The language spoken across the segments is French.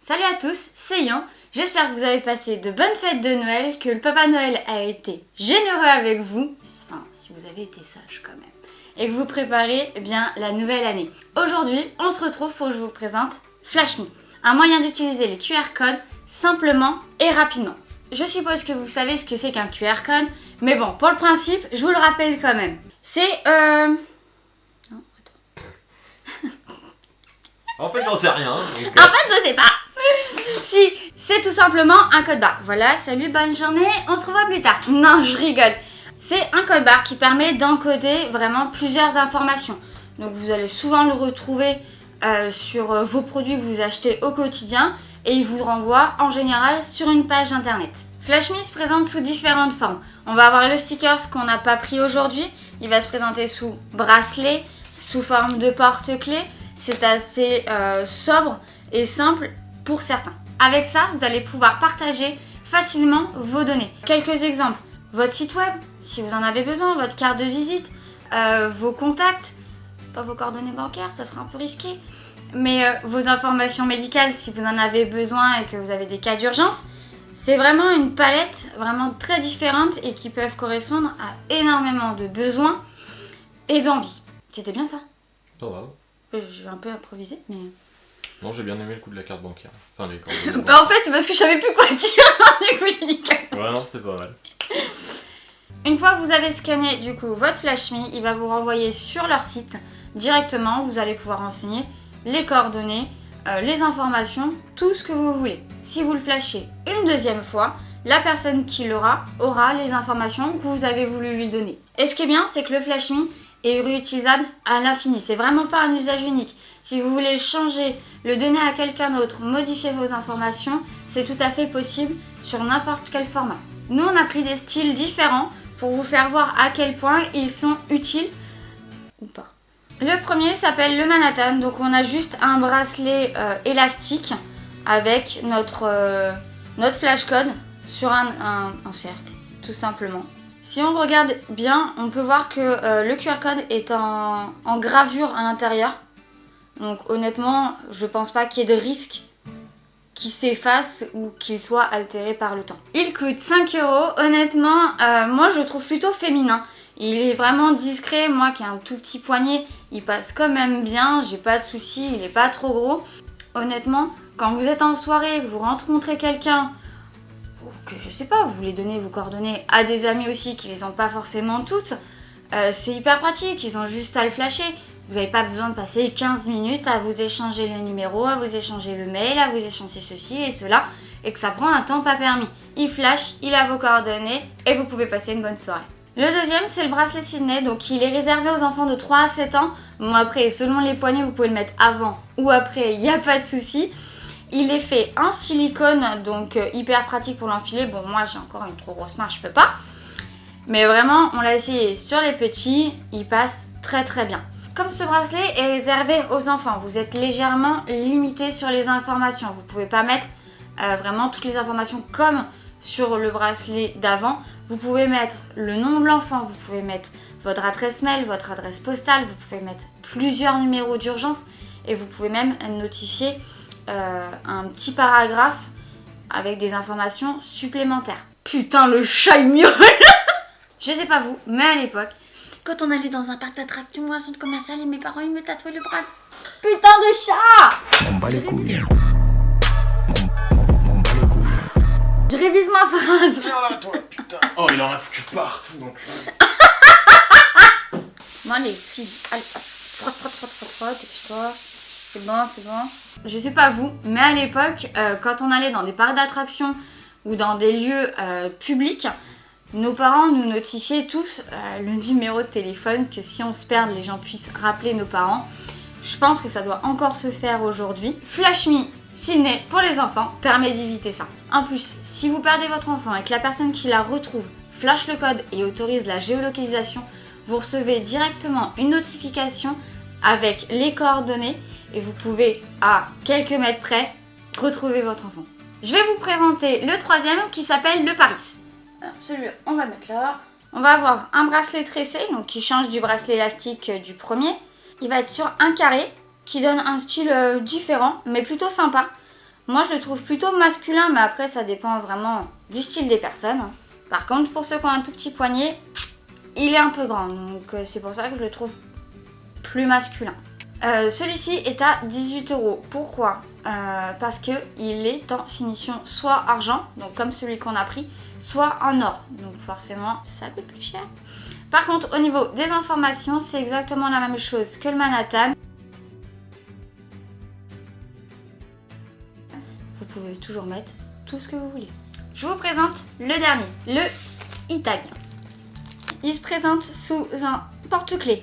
Salut à tous, c'est Yan. J'espère que vous avez passé de bonnes fêtes de Noël, que le Papa Noël a été généreux avec vous, enfin si vous avez été sage quand même, et que vous préparez bien la nouvelle année. Aujourd'hui, on se retrouve pour que je vous présente Flash.me, un moyen d'utiliser les QR codes simplement et rapidement. Je suppose que vous savez ce que c'est qu'un QR code, mais bon, pour le principe, je vous le rappelle quand même. C'est Non, attends. En fait, j'en sais rien. En fait, je sais pas. Si, c'est tout simplement un code barre. Voilà, salut, bonne journée, on se revoit plus tard. Non, je rigole. C'est un code barre qui permet d'encoder vraiment plusieurs informations. Donc vous allez souvent le retrouver sur vos produits que vous achetez au quotidien et il vous renvoie en général sur une page internet. Flash.me se présente sous différentes formes. On va avoir le sticker qu'on n'a pas pris aujourd'hui. Il va se présenter sous bracelet, sous forme de porte-clés. C'est assez sobre et simple pour certains. Avec ça, vous allez pouvoir partager facilement vos données. Quelques exemples. Votre site web, si vous en avez besoin, votre carte de visite, vos contacts, pas vos coordonnées bancaires, ça sera un peu risqué, mais vos informations médicales si vous en avez besoin et que vous avez des cas d'urgence. C'est vraiment une palette vraiment très différente et qui peuvent correspondre à énormément de besoins et d'envies. C'était bien ça? Ça va. J'ai un peu improvisé, mais... Non, j'ai bien aimé le coup de la carte bancaire. Enfin, les coordonnées. Bah en fait, c'est parce que je savais plus quoi dire. Du coup, j'ai dit que... Ouais, non, c'est pas mal. Une fois que vous avez scanné du coup votre Flash.me, il va vous renvoyer sur leur site directement. Vous allez pouvoir renseigner les coordonnées, les informations, tout ce que vous voulez. Si vous le flashez une deuxième fois, la personne qui l'aura aura les informations que vous avez voulu lui donner. Et ce qui est bien, c'est que le Flash.me est réutilisable à l'infini. C'est vraiment pas un usage unique. Si vous voulez le changer, le donner à quelqu'un d'autre, modifier vos informations, c'est tout à fait possible sur n'importe quel format. Nous, on a pris des styles différents pour vous faire voir à quel point ils sont utiles ou pas. Le premier s'appelle le Manhattan. Donc on a juste un bracelet élastique avec notre flash code sur un cercle, tout simplement. Si on regarde bien, on peut voir que le QR code est en gravure à l'intérieur. Donc honnêtement, je pense pas qu'il y ait de risque qu'il s'efface ou qu'il soit altéré par le temps. Il coûte 5 €. Honnêtement, moi je le trouve plutôt féminin. Il est vraiment discret. Moi qui ai un tout petit poignet, il passe quand même bien. J'ai pas de soucis, il est pas trop gros. Honnêtement, quand vous êtes en soirée, que vous rencontrez quelqu'un, que je sais pas, vous voulez donner vos coordonnées à des amis aussi qui les ont pas forcément toutes, c'est hyper pratique, ils ont juste à le flasher. Vous n'avez pas besoin de passer 15 minutes à vous échanger les numéros, à vous échanger le mail, à vous échanger ceci et cela, et que ça prend un temps pas permis. Il flash, il a vos coordonnées et vous pouvez passer une bonne soirée. Le deuxième, c'est le bracelet Sydney, donc il est réservé aux enfants de 3 à 7 ans. Bon après, selon les poignets, vous pouvez le mettre avant ou après, il n'y a pas de souci. Il est fait en silicone, donc hyper pratique pour l'enfiler. Bon, moi j'ai encore une trop grosse main, je peux pas. Mais vraiment, on l'a essayé sur les petits, il passe très très bien. Comme ce bracelet est réservé aux enfants, vous êtes légèrement limité sur les informations. Vous ne pouvez pas mettre vraiment toutes les informations comme sur le bracelet d'avant. Vous pouvez mettre le nom de l'enfant, vous pouvez mettre votre adresse mail, votre adresse postale, vous pouvez mettre plusieurs numéros d'urgence et vous pouvez même notifier un petit paragraphe avec des informations supplémentaires. Putain, le chat il miaule. Je sais pas vous, mais à l'époque, quand on allait dans un parc d'attractions ou un centre commercial et mes parents ils me tatouaient le bras. Putain de chat! On bat les couilles. Je révise ma phrase. Tiens là, toi, putain. Oh, il en a foutu partout donc. Bon les filles, allez, frotte, dépêche-toi. C'est bon, c'est bon. Je sais pas vous, mais à l'époque, quand on allait dans des parcs d'attractions ou dans des lieux publics, nos parents nous notifiaient tous le numéro de téléphone, que si on se perd, les gens puissent rappeler nos parents. Je pense que ça doit encore se faire aujourd'hui. Flash.me Sydney pour les enfants permet d'éviter ça. En plus, si vous perdez votre enfant et que la personne qui la retrouve flash le code et autorise la géolocalisation, vous recevez directement une notification avec les coordonnées et vous pouvez, à quelques mètres près, retrouver votre enfant. Je vais vous présenter le troisième qui s'appelle le Paris. Alors, celui-là, on va le mettre là. On va avoir un bracelet tressé, donc qui change du bracelet élastique du premier. Il va être sur un carré, qui donne un style différent, mais plutôt sympa. Moi, je le trouve plutôt masculin, mais après, ça dépend vraiment du style des personnes. Par contre, pour ceux qui ont un tout petit poignet, il est un peu grand, donc c'est pour ça que je le trouve plus masculin. Celui-ci est à 18 €. Pourquoi parce qu'il est en finition soit argent, donc comme celui qu'on a pris, soit en or. Donc forcément, ça coûte plus cher. Par contre, au niveau des informations, c'est exactement la même chose que le Manhattan. Vous pouvez toujours mettre tout ce que vous voulez. Je vous présente le dernier, le E-Tag. Il se présente sous un porte-clés.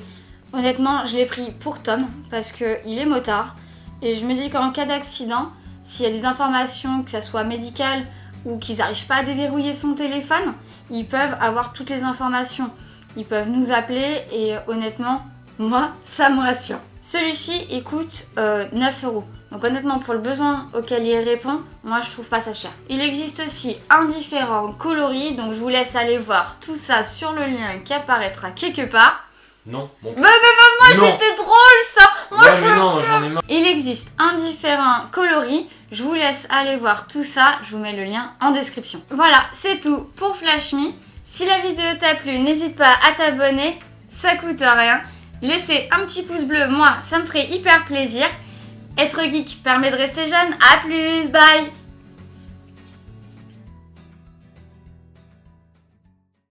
Honnêtement, je l'ai pris pour Tom parce qu'il est motard. Et je me dis qu'en cas d'accident, s'il y a des informations, que ça soit médical ou qu'ils n'arrivent pas à déverrouiller son téléphone, ils peuvent avoir toutes les informations. Ils peuvent nous appeler et honnêtement, moi, ça me rassure. Celui-ci, il coûte 9 €. Donc honnêtement, pour le besoin auquel il répond, moi je trouve pas ça cher. Il existe aussi un différent coloris, donc je vous laisse aller voir tout ça sur le lien qui apparaîtra quelque part. Non, bon. Mais moi c'était drôle ça. Moi, Ouais, mais non, j'en ai marre. Il existe un différent coloris, je vous laisse aller voir tout ça, je vous mets le lien en description. Voilà, c'est tout pour Flash Me. Si la vidéo t'a plu, n'hésite pas à t'abonner, ça coûte rien. Laissez un petit pouce bleu, moi ça me ferait hyper plaisir. Être geek permet de rester jeune. À plus, bye.